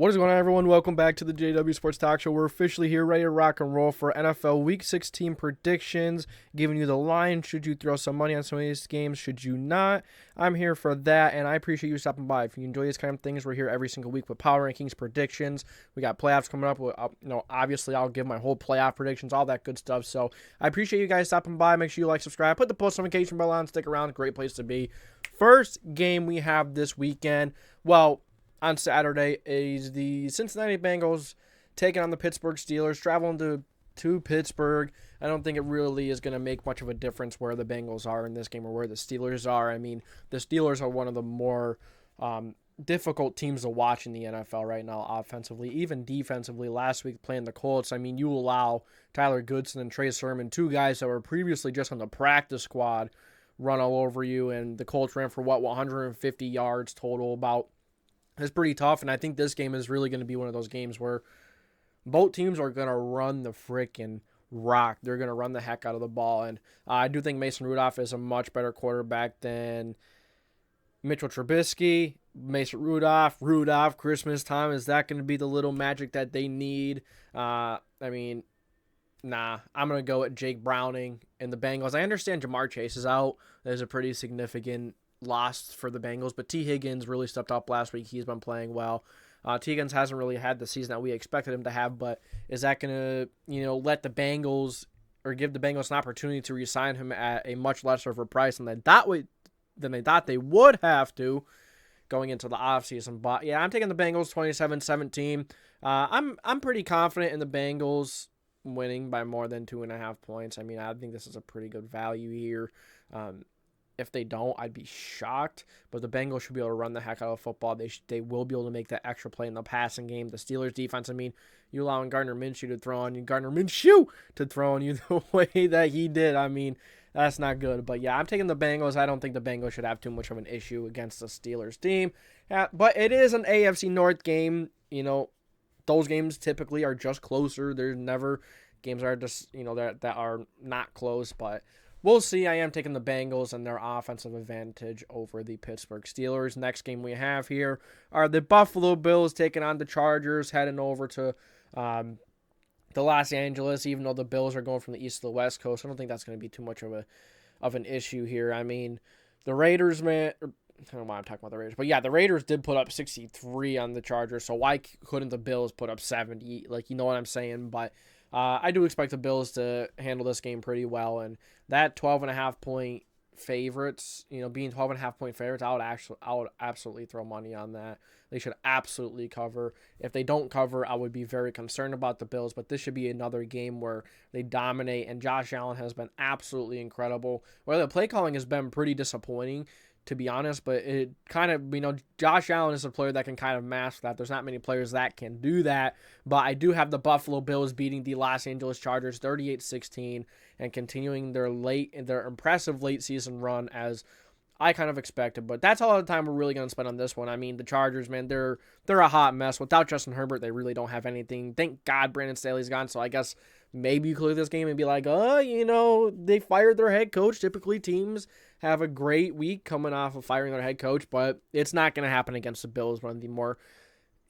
What is going on, everyone? Welcome back to the JDW Sports Talk Show. We're officially here, ready to rock and roll for NFL Week 16 predictions, giving you the line. Should you throw some money on some of these games? Should you not? I'm here for that, and I appreciate you stopping by. If you enjoy these kind of things, we're here every single week with power rankings, predictions. We got playoffs coming up. Obviously, I'll give my whole playoff predictions, all that good stuff. So I appreciate you guys stopping by. Make sure you like, subscribe, put the post notification bell on, stick around. Great place to be. First game we have this weekend. On Saturday is the Cincinnati Bengals taking on the Pittsburgh Steelers, traveling to Pittsburgh. I don't think it really is going to make much of a difference where the Bengals are in this game or where the Steelers are. I mean, the Steelers are one of the more difficult teams to watch in the NFL right now, offensively, even defensively. Last week playing the Colts, I mean, you allow Tyler Goodson and Trey Sermon, two guys that were previously just on the practice squad, run all over you, and the Colts ran for 150 yards total about. It's pretty tough, and I think this game is really going to be one of those games where both teams are going to run the freaking rock. They're going to run the heck out of the ball, and I do think Mason Rudolph is a much better quarterback than Mitchell Trubisky. Mason Rudolph, Christmas time, is that going to be the little magic that they need? Nah, I'm going to go at Jake Browning and the Bengals. I understand Jamar Chase is out. There's a pretty significant lost for the Bengals, but T. Higgins really stepped up last week. He's been playing well. T. Higgins hasn't really had the season that we expected him to have, but is that going to, let the Bengals or give the Bengals an opportunity to re-sign him at a much lesser of a price than they thought they would have to going into the offseason? But yeah, I'm taking the Bengals 27-17. I'm pretty confident in the Bengals winning by more than 2.5 points. I mean, I think this is a pretty good value here. If they don't, I'd be shocked. But the Bengals should be able to run the heck out of football. They will be able to make that extra play in the passing game. The Steelers defense, I mean, you allowing Gardner Minshew to throw on you the way that he did. I mean, that's not good. But yeah, I'm taking the Bengals. I don't think the Bengals should have too much of an issue against the Steelers team. But it is an AFC North game. Those games typically are just closer. There's never games that are just, that are not close. But we'll see. I am taking the Bengals and their offensive advantage over the Pittsburgh Steelers. Next game we have here are the Buffalo Bills taking on the Chargers, heading over to the Los Angeles, even though the Bills are going from the east to the west coast. I don't think that's going to be too much of an issue here. I mean, the Raiders, man, I don't know why I'm talking about the Raiders, but yeah, the Raiders did put up 63 on the Chargers, so why couldn't the Bills put up 70? You know what I'm saying? But I do expect the Bills to handle this game pretty well, and that 12.5 point favorites, being 12.5 point favorites, I would absolutely throw money on that. They should absolutely cover. If they don't cover, I would be very concerned about the Bills, but this should be another game where they dominate, and Josh Allen has been absolutely incredible. Well, the play calling has been pretty disappointing, to be honest, but it kind of, Josh Allen is a player that can kind of mask that. There's not many players that can do that, but I do have the Buffalo Bills beating the Los Angeles Chargers 38-16 and continuing their impressive late season run as I kind of expected. But that's all the time we're really going to spend on this one. I mean, the Chargers, man, they're a hot mess. Without Justin Herbert, they really don't have anything. Thank God Brandon Staley's gone, so I guess maybe you could look at this game and be like, they fired their head coach. Typically, teams have a great week coming off of firing their head coach, but it's not going to happen against the Bills,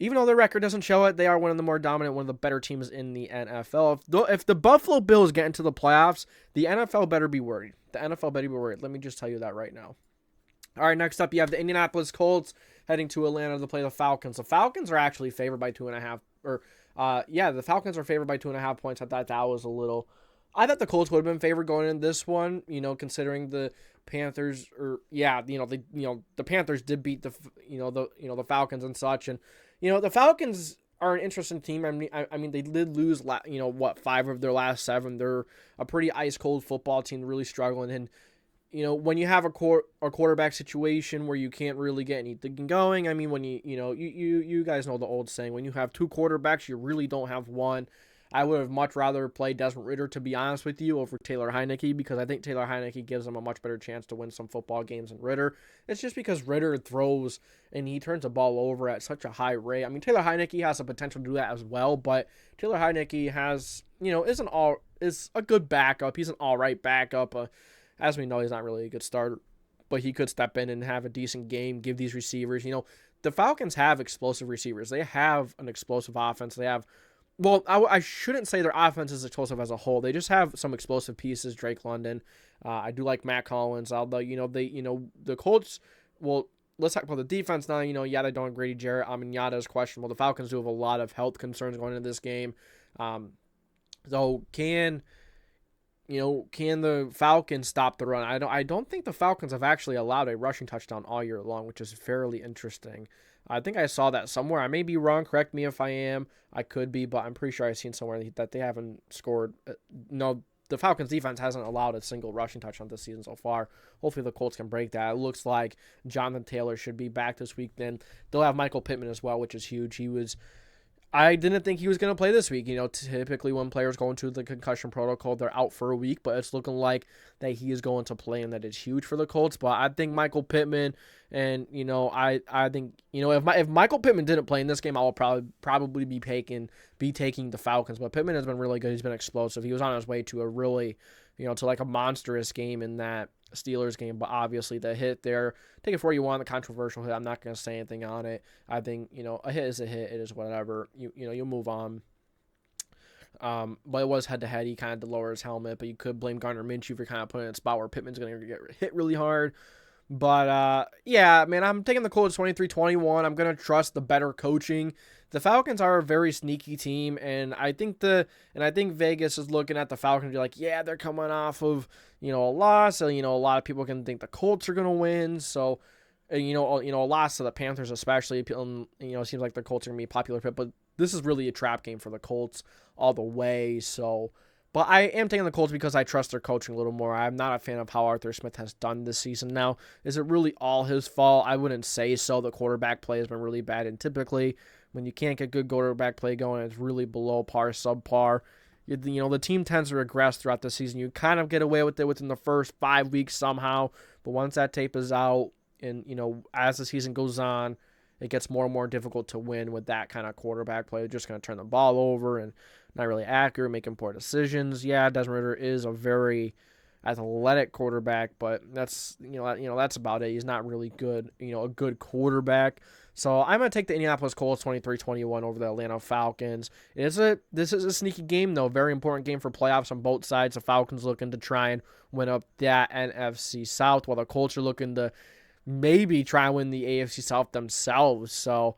even though their record doesn't show it, they are one of the more dominant, one of the better teams in the NFL. If the Buffalo Bills get into the playoffs, the NFL better be worried. Let me just tell you that right now. All right, next up, you have the Indianapolis Colts heading to Atlanta to play the Falcons. The Falcons are actually favored by 2.5, the Falcons are favored by 2.5 points. I thought that was a little. I thought the Colts would have been favored going in this one, considering the Panthers, the Panthers did beat the Falcons and such, and the Falcons are an interesting team. I mean they did lose 5 of their last 7. They're a pretty ice cold football team, really struggling, and when you have a quarterback situation where you can't really get anything going, I mean, when you guys know the old saying, when you have 2 quarterbacks, you really don't have one. I would have much rather played Desmond Ridder, to be honest with you, over Taylor Heineke, because I think Taylor Heineke gives them a much better chance to win some football games than Ridder. It's just because Ridder throws and he turns the ball over at such a high rate. I mean, Taylor Heineke has the potential to do that as well, but Taylor Heineke has, is a good backup. He's an all right backup. As we know, he's not really a good starter, but he could step in and have a decent game, give these receivers, the Falcons have explosive receivers. They have an explosive offense. They have, well, I shouldn't say their offense is explosive as a whole. They just have some explosive pieces. Drake London. I do like Matt Collins. Although the Colts. Well, let's talk about the defense now. Yada don't Grady Jarrett. Yada is questionable. The Falcons do have a lot of health concerns going into this game. So can the Falcons stop the run? I don't think the Falcons have actually allowed a rushing touchdown all year long, which is fairly interesting. I think I saw that somewhere. I may be wrong. Correct me if I am. I could be, but I'm pretty sure I've seen somewhere that they haven't scored. No, the Falcons defense hasn't allowed a single rushing touchdown this season so far. Hopefully the Colts can break that. It looks like Jonathan Taylor should be back this week. Then they'll have Michael Pittman as well, which is huge. I didn't think he was going to play this week. Typically when players go into the concussion protocol, they're out for a week, but it's looking like that he is going to play, and that is huge for the Colts. But I think Michael Pittman, and I think if Michael Pittman didn't play in this game, I will probably be taking the Falcons. But Pittman has been really good. He's been explosive. He was on his way to a really to like a monstrous game in that Steelers game, but obviously the hit there, take it for what you want, the controversial hit, I'm not going to say anything on it. I think, a hit is a hit, it is whatever, you'll move on. But it was head-to-head, he kind of did lower his helmet, but you could blame Gardner Minshew for kind of putting it in a spot where Pittman's going to get hit really hard. But, yeah, man, I'm taking the Colts 23-21. I'm going to trust the better coaching. The Falcons are a very sneaky team, and I think Vegas is looking at the Falcons and be like, yeah, they're coming off of, a loss. So, a lot of people can think the Colts are going to win. So, a loss to the Panthers especially, it seems like the Colts are going to be a popular pick, but this is really a trap game for the Colts all the way. So, but I am taking the Colts because I trust their coaching a little more. I'm not a fan of how Arthur Smith has done this season. Now, is it really all his fault? I wouldn't say so. The quarterback play has been really bad, and typically when you can't get good quarterback play going, it's really below par, subpar. The team tends to regress throughout the season. You kind of get away with it within the first 5 weeks somehow, but once that tape is out and, as the season goes on, it gets more and more difficult to win with that kind of quarterback play. They're just going to turn the ball over and not really accurate, making poor decisions. Yeah, Desmond Ridder is a very athletic quarterback, but that's that's about it. He's not really good, a good quarterback. So I'm going to take the Indianapolis Colts 23-21 over the Atlanta Falcons. This is a sneaky game, though. Very important game for playoffs on both sides. The Falcons looking to try and win up that NFC South, while the Colts are looking to maybe try and win the AFC South themselves. So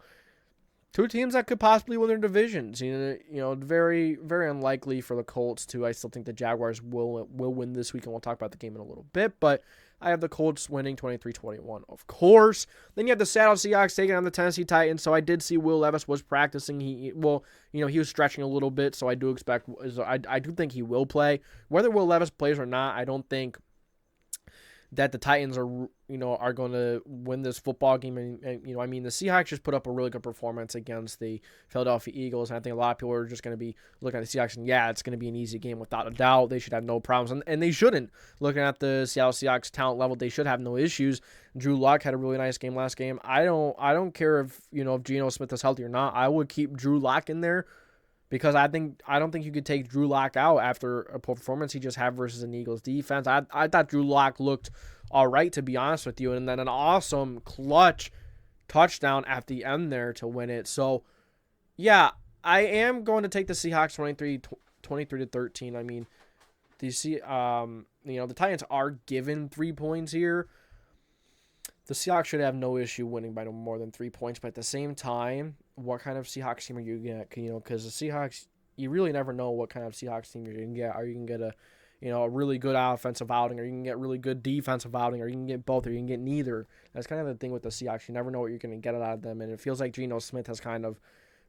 two teams that could possibly win their divisions. Very, very unlikely for the Colts to. I still think the Jaguars will win this week, and we'll talk about the game in a little bit. But I have the Colts winning 23-21, of course. Then you have the Seattle Seahawks taking on the Tennessee Titans. So I did see Will Levis was practicing. He was stretching a little bit, so I do think he will play. Whether Will Levis plays or not, I don't think that the Titans are going to win this football game. And the Seahawks just put up a really good performance against the Philadelphia Eagles. And I think a lot of people are just going to be looking at the Seahawks and, yeah, it's going to be an easy game without a doubt. They should have no problems. And they shouldn't. Looking at the Seattle Seahawks talent level, they should have no issues. Drew Lock had a really nice game last game. I don't care if Geno Smith is healthy or not. I would keep Drew Lock in there, because I don't think you could take Drew Lock out after a performance he just had versus an Eagles defense. I thought Drew Lock looked all right, to be honest with you, and then an awesome clutch touchdown at the end there to win it. So, yeah, I am going to take the Seahawks 23-13. The Titans are given 3 points here. The Seahawks should have no issue winning by no more than 3 points, but at the same time, what kind of Seahawks team are you going to get? Because the Seahawks, you really never know what kind of Seahawks team you're going to get. Are you going to get a really good offensive outing, or you can get really good defensive outing, or you can get both, or you can get neither? That's kind of the thing with the Seahawks. You never know what you're going to get out of them, and it feels like Geno Smith has kind of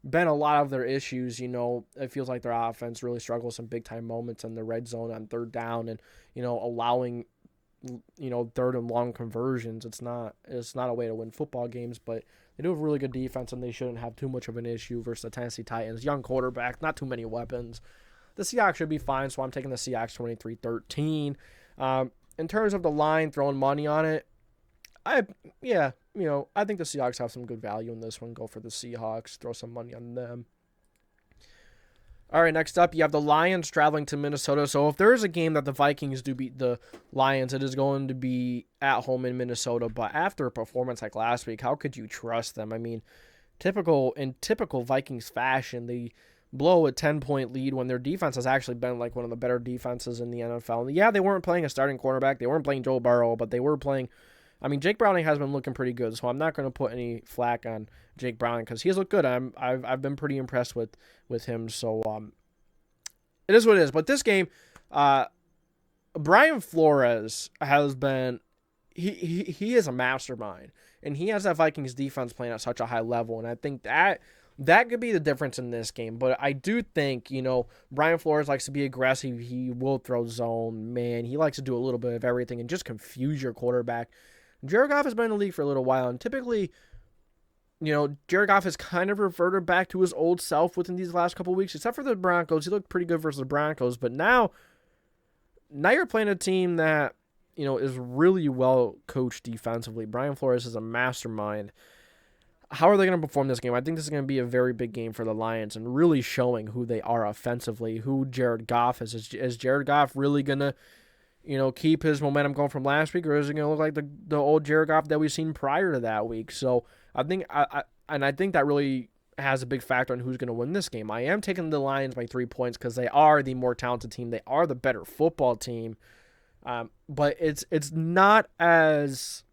been a lot of their issues. It feels like their offense really struggles in big-time moments in the red zone on third down, and, allowing third and long conversions. It's not a way to win football games, but they do have really good defense, and they shouldn't have too much of an issue versus the Tennessee Titans. Young quarterback, not too many weapons. The Seahawks should be fine, so I'm taking the Seahawks 23-13. In terms of the line, throwing money on it, I think the Seahawks have some good value in this one. Go for the Seahawks, throw some money on them. All right, next up, you have the Lions traveling to Minnesota. So if there is a game that the Vikings do beat the Lions, it is going to be at home in Minnesota. But after a performance like last week, how could you trust them? I mean, in typical Vikings fashion, they blow a 10-point lead when their defense has actually been like one of the better defenses in the NFL. And yeah, they weren't playing a starting quarterback. They weren't playing Joe Burrow, but they were playing. I mean, Jake Browning has been looking pretty good, so I'm not going to put any flack on Jake Browning because he has looked good. I've been pretty impressed with him. So it is what it is. But this game, Brian Flores has been he is a mastermind, and he has that Vikings defense playing at such a high level, and I think that could be the difference in this game. But I do think, Brian Flores likes to be aggressive. He will throw zone, man. He likes to do a little bit of everything and just confuse your quarterback. Jared Goff has been in the league for a little while, and typically, Jared Goff has kind of reverted back to his old self within these last couple of weeks, except for the Broncos. He looked pretty good versus the Broncos, but now you're playing a team that, is really well coached defensively. Brian Flores is a mastermind. How are they going to perform this game? I think this is going to be a very big game for the Lions and really showing who they are offensively, who Jared Goff is. Is Jared Goff really going to keep his momentum going from last week, or is it going to look like the old Jared Goff that we've seen prior to that week? So I think I think that really has a big factor on who's going to win this game. I am taking the Lions by 3 points because they are the more talented team. They are the better football team, but it's not as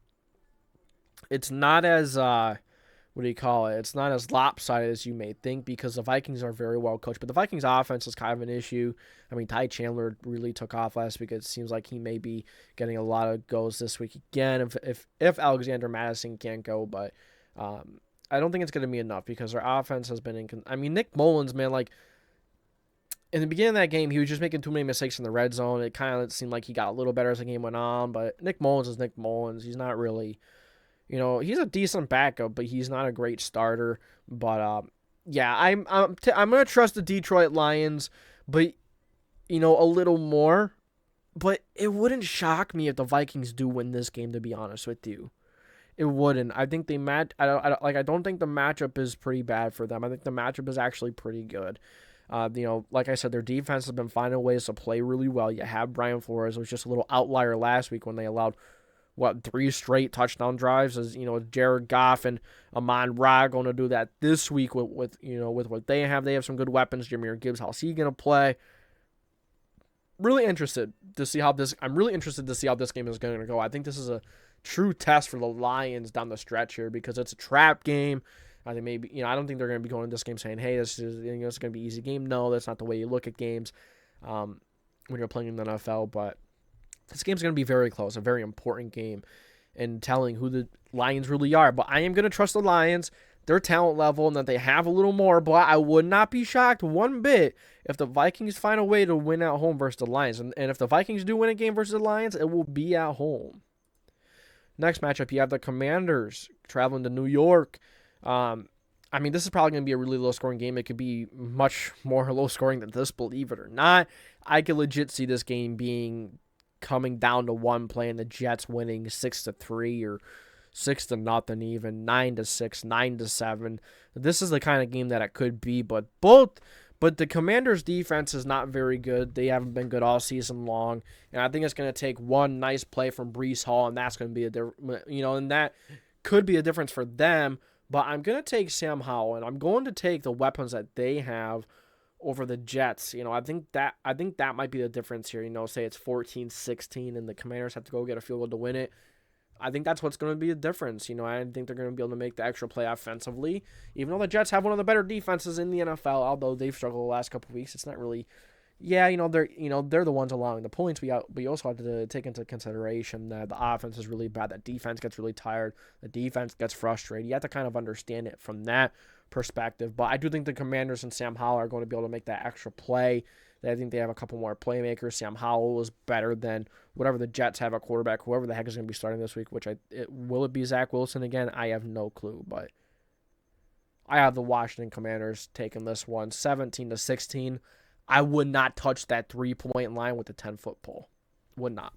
what do you call it? It's not as lopsided as you may think because the Vikings are very well coached. But the Vikings offense is kind of an issue. I mean, Ty Chandler really took off last week. It seems like he may be getting a lot of goals this week again if Alexander Madison can't go. But I don't think it's going to be enough because their offense has been Nick Mullins, man, like in the beginning of that game, he was just making too many mistakes in the red zone. It kind of seemed like he got a little better as the game went on. But Nick Mullins is Nick Mullins. He's not really... he's a decent backup, but he's not a great starter. But yeah, I'm gonna trust the Detroit Lions, but a little more. But it wouldn't shock me if the Vikings do win this game. To be honest with you, it wouldn't. I think I don't think the matchup is pretty bad for them. I think the matchup is actually pretty good. Like I said, their defense has been finding ways to play really well. You have Brian Flores, who was just a little outlier last week when they allowed 3 straight touchdown drives. As Jared Goff and Amon Ra going to do that this week with what they have. They have some good weapons. Jahmyr Gibbs, how's he going to play? I'm really interested to see how this game is going to go. I think this is a true test for the Lions down the stretch here because it's a trap game. I think maybe I don't think they're going to be going to this game saying, "Hey, this is it's going to be an easy game." No, that's not the way you look at games when you're playing in the NFL, but this game's going to be very close, a very important game in telling who the Lions really are. But I am going to trust the Lions, their talent level, and that they have a little more. But I would not be shocked one bit if the Vikings find a way to win at home versus the Lions. And if the Vikings do win a game versus the Lions, it will be at home. Next matchup, you have the Commanders traveling to New York. This is probably going to be a really low-scoring game. It could be much more low-scoring than this, believe it or not. I could legit see this game coming down to one play and the Jets winning 6-3 or 6-0 even, 9-6, 9-7. This is the kind of game that it could be, but the Commanders defense is not very good. They haven't been good all season long, and I think it's going to take one nice play from Breece Hall, and that's going to be and that could be a difference for them. But I'm going to take Sam Howell, and I'm going to take the weapons that they have over the Jets. I think that might be the difference here. Say it's 14-16 and the Commanders have to go get a field goal to win it. I think that's what's going to be the difference. I think they're going to be able to make the extra play offensively. Even though the Jets have one of the better defenses in the NFL, although they've struggled the last couple of weeks, it's not really. Yeah, they're the ones allowing the points. We also have to take into consideration that the offense is really bad. The defense gets really tired. The defense gets frustrated. You have to kind of understand it from that perspective. But I do think the Commanders and Sam Howell are going to be able to make that extra play. I think they have a couple more playmakers. Sam Howell is better than whatever the Jets have at quarterback, whoever the heck is going to be starting this week, will it be Zach Wilson again? I have no clue, but I have the Washington Commanders taking this one 17-16. I would not touch that 3-point line with a 10-foot pole. Would not.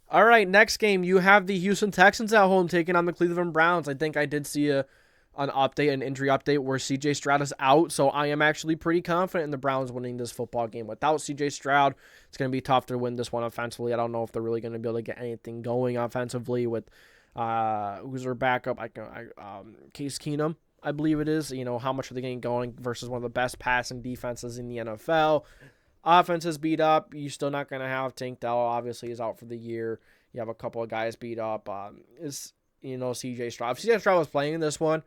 All right, next game, you have the Houston Texans at home taking on the Cleveland Browns. I think I did see a an update, an injury update where CJ Stroud is out. So I am actually pretty confident in the Browns winning this football game. Without CJ Stroud, it's going to be tough to win this one offensively. I don't know if they're really going to be able to get anything going offensively with who's their backup? Case Keenum, I believe it is. How much are they getting going versus one of the best passing defenses in the NFL? Offense is beat up. You're still not going to have Tank Dell. Obviously, is out for the year. You have a couple of guys beat up. CJ Stroud. If CJ Stroud was playing in this one,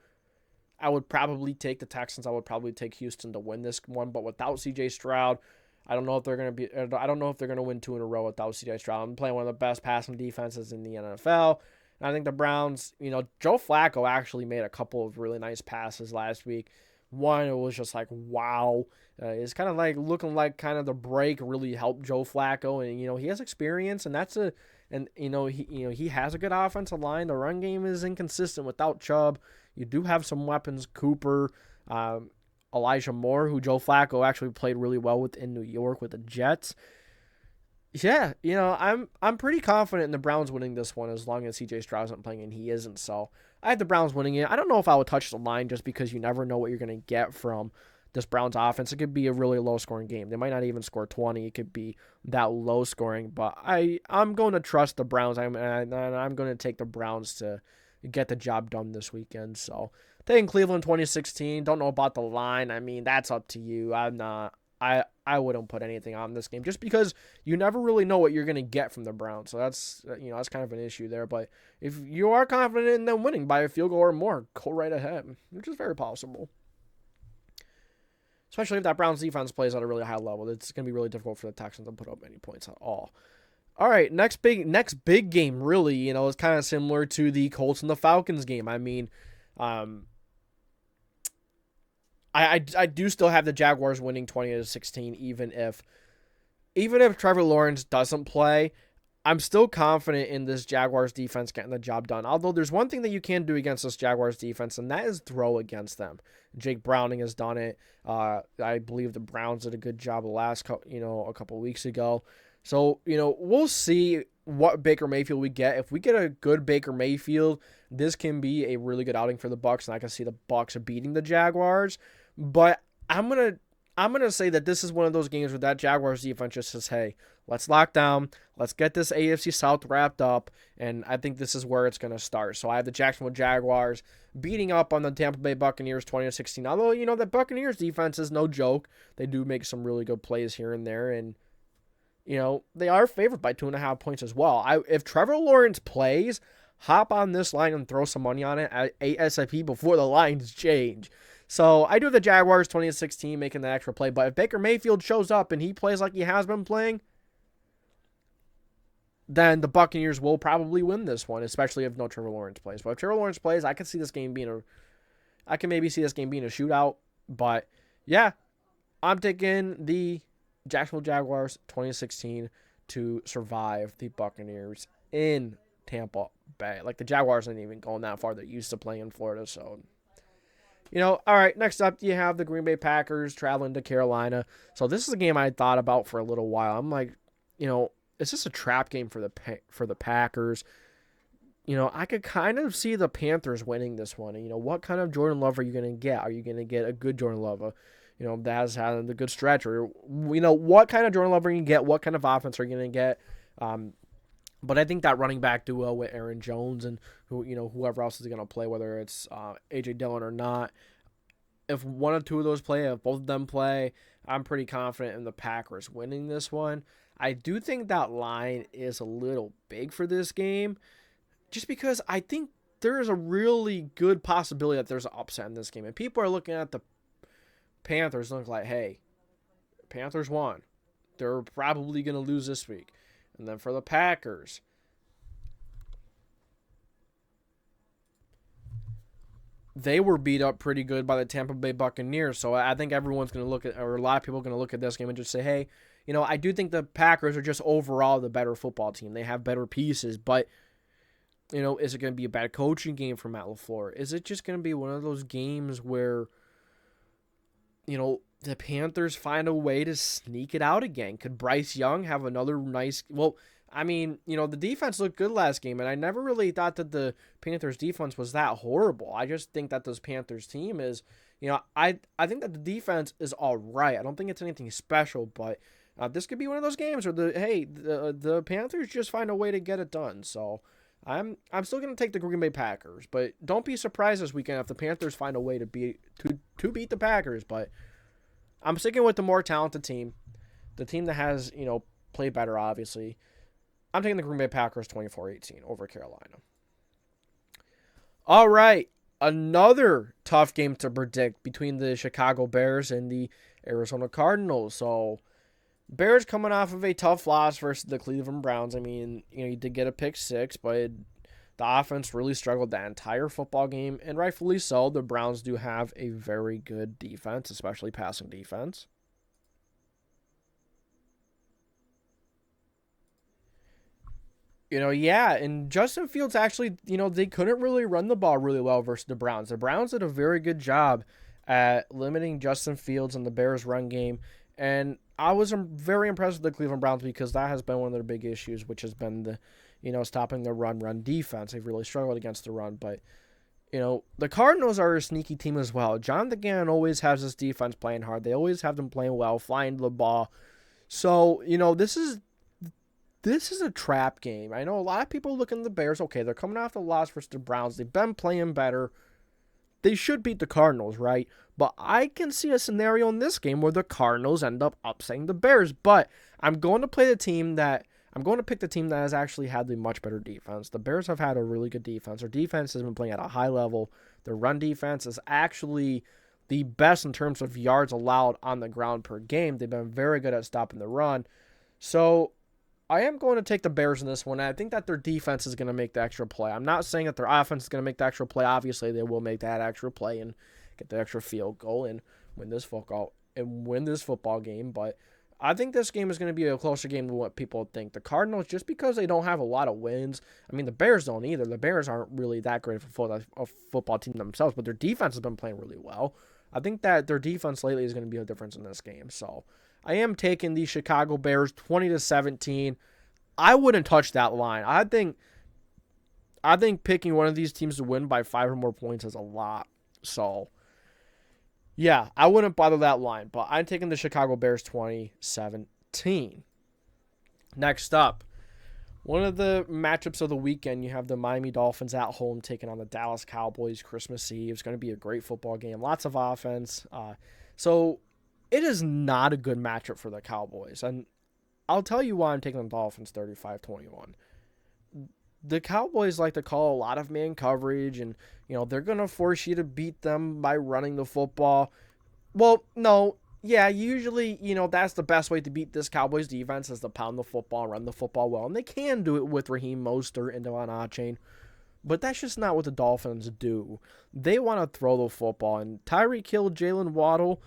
I would probably take the Texans. I would probably take Houston to win this one. But without CJ Stroud, I don't know if they're going to win 2 in a row without CJ Stroud. I'm playing one of the best passing defenses in the NFL. And I think the Browns, Joe Flacco actually made a couple of really nice passes last week. One, it was just like, wow. It's kind of like looking like kind of the break really helped Joe Flacco. And, he has experience, and he has a good offensive line. The run game is inconsistent without Chubb. You do have some weapons, Cooper, Elijah Moore, who Joe Flacco actually played really well with in New York with the Jets. Yeah, I'm pretty confident in the Browns winning this one as long as CJ Stroud isn't playing, and he isn't. So I have the Browns winning it. I don't know if I would touch the line just because you never know what you're going to get from this Browns offense. It could be a really low-scoring game. They might not even score 20. It could be that low-scoring. But I'm going to trust the Browns. I'm going to take the Browns to get the job done this weekend. So taking Cleveland 2016. Don't know about the line. I mean, that's up to you. I wouldn't put anything on this game just because you never really know what you're going to get from the Browns. So that's kind of an issue there. But if you are confident in them winning by a field goal or more, go right ahead, which is very possible. Especially if that Browns defense plays at a really high level. It's going to be really difficult for the Texans to put up any points at all. All right, next big game really, is kind of similar to the Colts and the Falcons game. I mean, I do still have the Jaguars winning 20-16, even if Trevor Lawrence doesn't play. I'm still confident in this Jaguars defense getting the job done. Although there's one thing that you can do against this Jaguars defense, and that is throw against them. Jake Browning has done it. I believe the Browns did a good job a couple weeks ago. So, we'll see what Baker Mayfield we get. If we get a good Baker Mayfield, this can be a really good outing for the Bucs, and I can see the Bucs beating the Jaguars. But I'm gonna say that this is one of those games where that Jaguars defense just says, hey, let's lock down, let's get this AFC South wrapped up, and I think this is where it's gonna start. So I have the Jacksonville Jaguars beating up on the Tampa Bay Buccaneers 20-16. Although, the Buccaneers defense is no joke. They do make some really good plays here and there, and they are favored by 2.5 points as well. If Trevor Lawrence plays, hop on this line and throw some money on it at ASAP before the lines change. So I do have the Jaguars 20-16 making that extra play. But if Baker Mayfield shows up and he plays like he has been playing, then the Buccaneers will probably win this one, especially if no Trevor Lawrence plays. But if Trevor Lawrence plays, I can maybe see this game being a shootout. But yeah, I'm taking the Jacksonville Jaguars 20-16 to survive the Buccaneers in Tampa Bay. Like, the Jaguars aren't even going that far. They're used to playing in Florida, so all right, next up you have the Green Bay Packers traveling to Carolina. So this is a game I thought about for a little while. I'm like, is this a trap game for the Packers? I could kind of see the Panthers winning this one. And, what kind of Jordan Love are you going to get? Are you going to get a good Jordan Love? That has had a good stretch? Or, what kind of Jordan Love are you going to get? What kind of offense are you going to get? But I think that running back duo with Aaron Jones and whoever else is going to play, whether it's A.J. Dillon or not, if one or two of those play, if both of them play, I'm pretty confident in the Packers winning this one. I do think that line is a little big for this game, just because I think there is a really good possibility that there's an upset in this game. And people are looking at the Panthers and look like, hey, Panthers won. They're probably going to lose this week. And then for the Packers, they were beat up pretty good by the Tampa Bay Buccaneers. So I think everyone's going to look at, or a lot of people are going to look at this game and just say, hey, I do think the Packers are just overall the better football team. They have better pieces, but, is it going to be a bad coaching game for Matt LaFleur? Is it just going to be one of those games where, the Panthers find a way to sneak it out again? Could Bryce Young have another nice... Well, I mean, the defense looked good last game, and I never really thought that the Panthers defense was that horrible. I just think that this Panthers team is, I think that the defense is all right. I don't think it's anything special, but this could be one of those games where the Panthers just find a way to get it done. So I'm still gonna take the Green Bay Packers, but don't be surprised this weekend if the Panthers find a way to beat the Packers. But I'm sticking with the more talented team, the team that has played better, obviously. I'm taking the Green Bay Packers 24-18 over Carolina. All right, another tough game to predict between the Chicago Bears and the Arizona Cardinals. So Bears coming off of a tough loss versus the Cleveland Browns. I mean, you did get a pick six, but the offense really struggled that entire football game, and rightfully so. The Browns do have a very good defense, especially passing defense. And Justin Fields actually, they couldn't really run the ball really well versus the Browns. The Browns did a very good job at limiting Justin Fields and the Bears' run game. And I was very impressed with the Cleveland Browns because that has been one of their big issues, which has been stopping the run defense. They've really struggled against the run. But, the Cardinals are a sneaky team as well. Jonathan Gannon always has this defense playing hard. They always have them playing well, flying the ball. So, this is a trap game. I know a lot of people look at the Bears. Okay, they're coming off the loss versus the Browns. They've been playing better. They should beat the Cardinals, right? But I can see a scenario in this game where the Cardinals end up upsetting the Bears. But I'm going to pick the team that has actually had the much better defense. The Bears have had a really good defense. Their defense has been playing at a high level. Their run defense is actually the best in terms of yards allowed on the ground per game. They've been very good at stopping the run. So I am going to take the Bears in this one. I think that their defense is going to make the extra play. I'm not saying that their offense is going to make the extra play. Obviously, they will make that extra play and get the extra field goal and win this football game. But I think this game is going to be a closer game than what people think. The Cardinals, just because they don't have a lot of wins, I mean, the Bears don't either. The Bears aren't really that great of a football team themselves, but their defense has been playing really well. I think that their defense lately is going to be a difference in this game. So I am taking the Chicago Bears 20-17. I wouldn't touch that line. I think picking one of these teams to win by 5 or more points is a lot. So yeah, I wouldn't bother that line, but I'm taking the Chicago Bears 20-17. Next up, one of the matchups of the weekend, you have the Miami Dolphins at home taking on the Dallas Cowboys Christmas Eve. It's going to be a great football game. Lots of offense. So it is not a good matchup for the Cowboys. And I'll tell you why I'm taking the Dolphins 35-21. The Cowboys like to call a lot of man coverage, and they're going to force you to beat them by running the football. Well, no, yeah, usually, that's the best way to beat this Cowboys defense is to pound the football and run the football well, and they can do it with Raheem Mostert and Devon Achane, but that's just not what the Dolphins do. They want to throw the football, and Tyreek Hill, Jalen Waddle,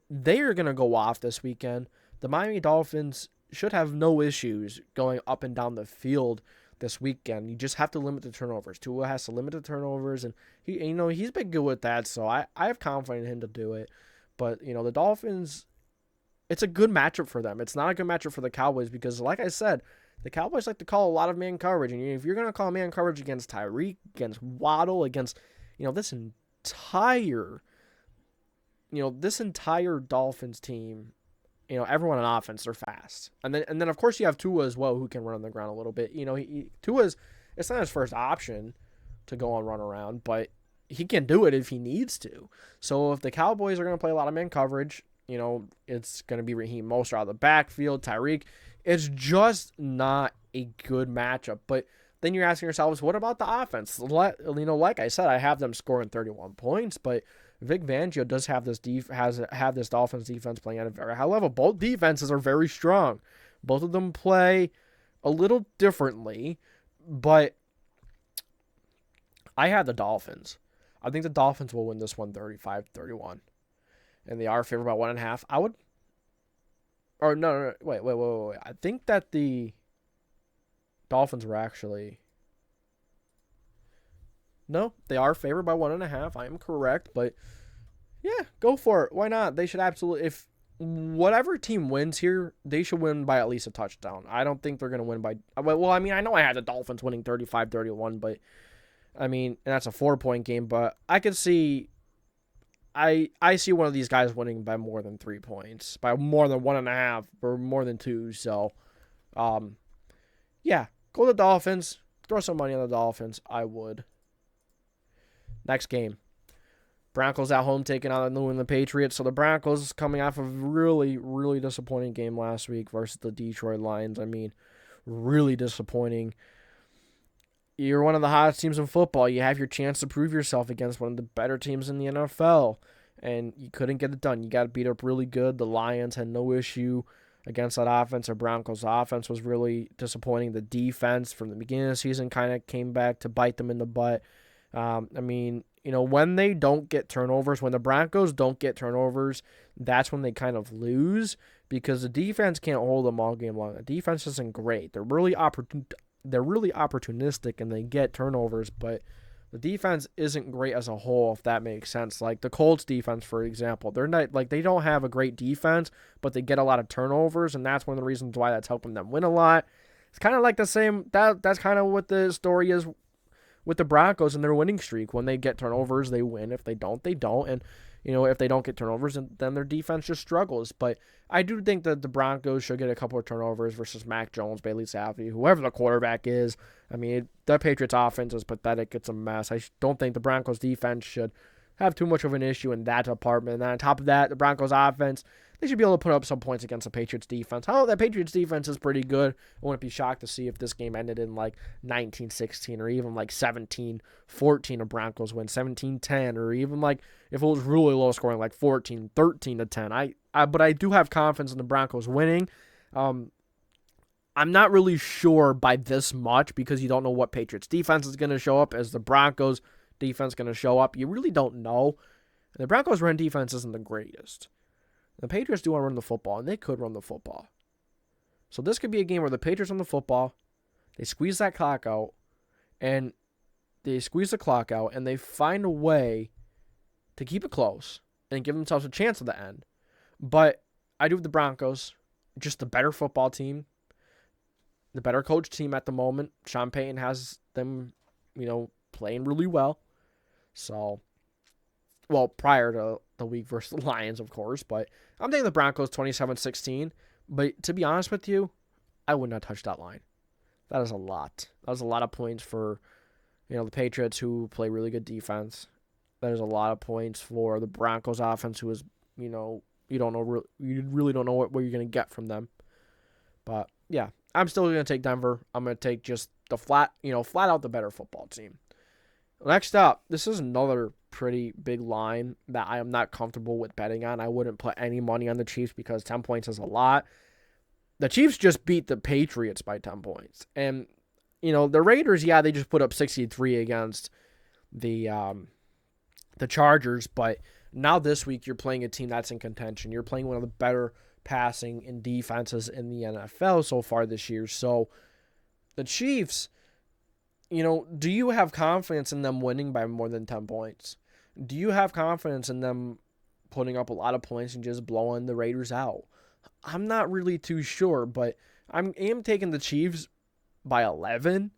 they are going to go off this weekend. The Miami Dolphins should have no issues going up and down the field this weekend. You just have to limit the turnovers. Tua has to limit the turnovers, and he's been good with that, so I have confidence in him to do it. But, the Dolphins, it's a good matchup for them. It's not a good matchup for the Cowboys because, like I said, the Cowboys like to call a lot of man coverage. And if you're going to call man coverage against Tyreek, against Waddle, against, this entire Dolphins team, everyone on offense, they're fast. And then of course, you have Tua as well, who can run on the ground a little bit. Tua's, it's not his first option to go on run around, but he can do it if he needs to. So if the Cowboys are going to play a lot of man coverage, it's going to be Raheem Mostert out of the backfield, Tyreek. It's just not a good matchup. But then you're asking yourselves, what about the offense? Like I said, I have them scoring 31 points, but Vic Fangio does have this this Dolphins defense playing at a very high level. Both defenses are very strong. Both of them play a little differently, but I have the Dolphins. I think the Dolphins will win this one 35-31. And they are favored by 1.5. I would... Or no, wait. I think that the Dolphins were actually... No, they are favored by 1.5. I am correct, but yeah, go for it. Why not? They should absolutely... whatever team wins here, they should win by at least a touchdown. I don't think they're going to win by, well, I mean, I know I had the Dolphins winning 35-31, but I mean, and that's a 4-point game, but I could see, I see one of these guys winning by more than 3 points, by more than 1.5 or more than 2. So, yeah, go the Dolphins. Throw some money on the Dolphins. I would. Next game. Broncos at home taking on the New England Patriots. So the Broncos coming off of a really, really disappointing game last week versus the Detroit Lions. I mean, really disappointing. You're one of the hottest teams in football. You have your chance to prove yourself against one of the better teams in the NFL, and you couldn't get it done. You got beat up really good. The Lions had no issue against that offense. The Broncos' offense was really disappointing. The defense from the beginning of the season kind of came back to bite them in the butt. I mean, when they don't get turnovers, when the Broncos don't get turnovers, that's when they kind of lose because the defense can't hold them all game long. The defense isn't great. They're really opportunistic and they get turnovers, but the defense isn't great as a whole, if that makes sense. Like the Colts defense, for example, they're not like they don't have a great defense, but they get a lot of turnovers, and that's one of the reasons why that's helping them win a lot. It's kind of like the same. That's kind of what the story is with the Broncos and their winning streak. When they get turnovers, they win. If they don't, they don't. And if they don't get turnovers, then their defense just struggles. But I do think that the Broncos should get a couple of turnovers versus Mac Jones, Bailey Zappi, whoever the quarterback is. I mean, the Patriots offense is pathetic. It's a mess. I don't think the Broncos defense should have too much of an issue in that department. And then on top of that, the Broncos offense, they should be able to put up some points against the Patriots defense. How the Patriots defense is pretty good. I wouldn't be shocked to see if this game ended in like 19-16 or even like 17-14 a Broncos win, 17-10, or even like if it was really low scoring like 14-13-10. But I do have confidence in the Broncos winning. I'm not really sure by this much because you don't know what Patriots defense is going to show up as the Broncos defense going to show up. You really don't know. And the Broncos run defense isn't the greatest. The Patriots do want to run the football, and they could run the football. So this could be a game where the Patriots run the football, they squeeze that clock out, and they find a way to keep it close and give themselves a chance at the end. But I do have the Broncos, just the better football team, the better coach team at the moment. Sean Payton has them, playing really well. So, prior to the week versus the Lions, of course, but I'm taking the Broncos 27-16. But to be honest with you, I would not touch that line. That is a lot. That was a lot of points for, the Patriots, who play really good defense. That is a lot of points for the Broncos offense, who is, you really don't know what you're going to get from them. But yeah, I'm still going to take Denver. I'm going to take just the flat out the better football team. Next up, this is another pretty big line that I am not comfortable with betting on. I wouldn't put any money on the Chiefs because 10 points is a lot. The Chiefs just beat the Patriots by 10 points. And, the Raiders, they just put up 63 against the Chargers. But now this week, you're playing a team that's in contention. You're playing one of the better passing and defenses in the NFL so far this year. So the Chiefs, do you have confidence in them winning by more than 10 points? Do you have confidence in them putting up a lot of points and just blowing the Raiders out? I'm not really too sure, but I am taking the Chiefs by 11.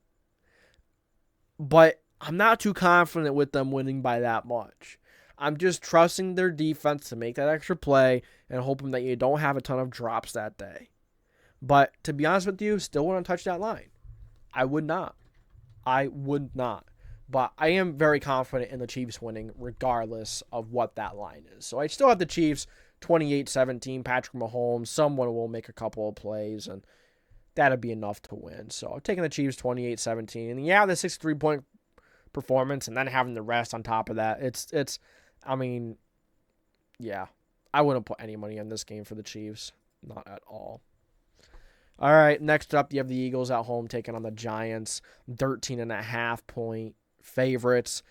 But I'm not too confident with them winning by that much. I'm just trusting their defense to make that extra play and hoping that you don't have a ton of drops that day. But to be honest with you, still wouldn't touch that line. I would not. But I am very confident in the Chiefs winning regardless of what that line is. So I still have the Chiefs 28-17. Patrick Mahomes, someone will make a couple of plays, and that'd be enough to win. So I'm taking the Chiefs 28-17. And the 63-point performance and then having the rest on top of that. I wouldn't put any money on this game for the Chiefs. Not at all. All right, next up, you have the Eagles at home taking on the Giants, 13.5-point favorites.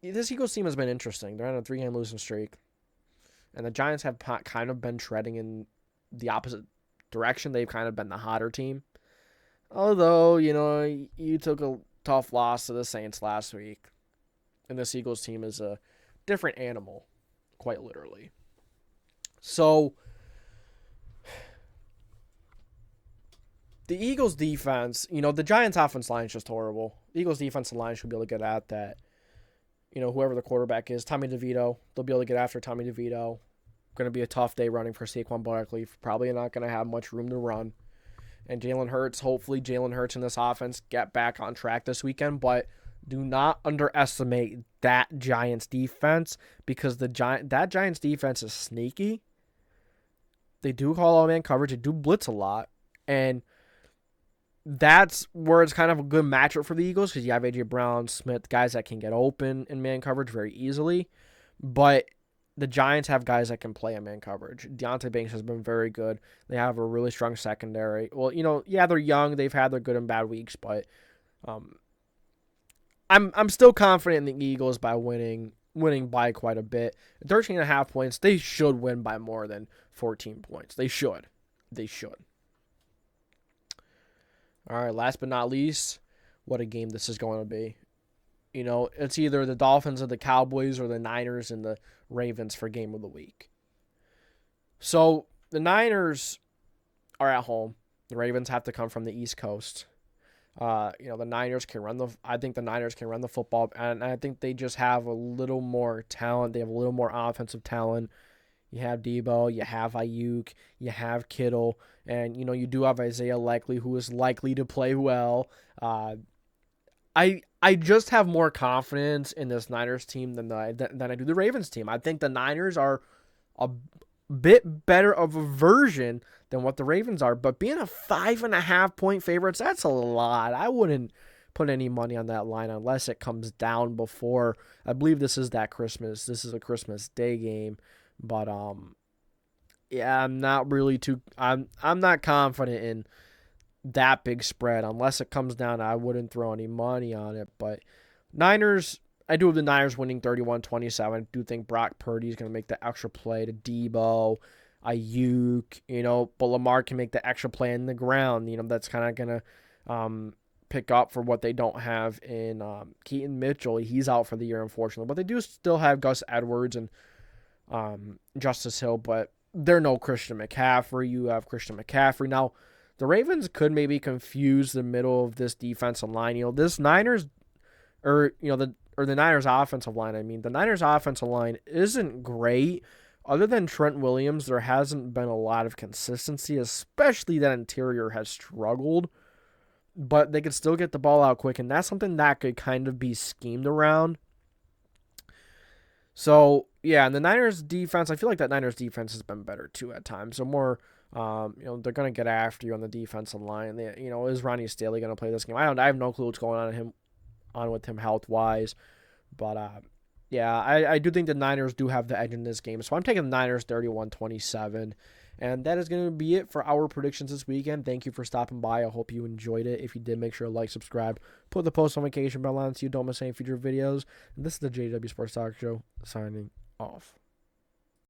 This Eagles team has been interesting. They're on a 3-game losing streak, and the Giants have kind of been treading in the opposite direction. They've kind of been the hotter team. Although, you took a tough loss to the Saints last week, and this Eagles team is a different animal, quite literally. So the Eagles defense, the Giants offense line is just horrible. The Eagles defensive line should be able to get at that. Whoever the quarterback is, Tommy DeVito, they'll be able to get after Tommy DeVito. Going to be a tough day running for Saquon Barkley. Probably not going to have much room to run. And hopefully Jalen Hurts and this offense get back on track this weekend. But do not underestimate that Giants defense, because that Giants defense is sneaky. They do call all-man coverage. They do blitz a lot. And that's where it's kind of a good matchup for the Eagles, because you have A.J. Brown, Smith, guys that can get open in man coverage very easily. But the Giants have guys that can play in man coverage. Deonte Banks has been very good. They have a really strong secondary. Well, they're young. They've had their good and bad weeks, but I'm still confident in the Eagles by winning by quite a bit. 13.5 points. They should win by more than 14 points. They should. All right, last but not least, what a game this is going to be. It's either the Dolphins or the Cowboys, or the Niners and the Ravens for game of the week. So the Niners are at home. The Ravens have to come from the East Coast. The Niners can run I think the Niners can run the football, and I think they just have a little more talent. They have a little more offensive talent. You have Debo, you have Ayuk, you have Kittle, and you do have Isaiah Likely, who is likely to play well. I just have more confidence in this Niners team than I do the Ravens team. I think the Niners are a bit better of a version than what the Ravens are, but being a 5.5 point favorites, that's a lot. I wouldn't put any money on that line unless it comes down before. I believe this is a Christmas Day game. But yeah, I'm not really I'm not confident in that big spread. Unless it comes down, I wouldn't throw any money on it. But Niners, I do have the Niners winning 31-27. I do think Brock Purdy is going to make the extra play to Debo, Ayuk, but Lamar can make the extra play in the ground. That's kind of going to pick up for what they don't have in Keaton Mitchell. He's out for the year, unfortunately. But they do still have Gus Edwards and Justice Hill, but they're no Christian McCaffrey. You have Christian McCaffrey. Now, the Ravens could maybe confuse the middle of this defensive line. This Niners, the Niners offensive line. I mean, the Niners offensive line isn't great. Other than Trent Williams, there hasn't been a lot of consistency, especially that interior has struggled. But they could still get the ball out quick, and that's something that could kind of be schemed around. So, yeah, and the Niners defense, I feel like that Niners defense has been better too at times. So more, they're going to get after you on the defensive line. Is Ronnie Stanley going to play this game? I have no clue what's going on with him health-wise. But, yeah, I do think the Niners do have the edge in this game. So I'm taking the Niners 31-27. And that is going to be it for our predictions this weekend. Thank you for stopping by. I hope you enjoyed it. If you did, make sure to like, subscribe, put the post notification bell on so you don't miss any future videos. And this is the JDW Sports Talk Show, signing off.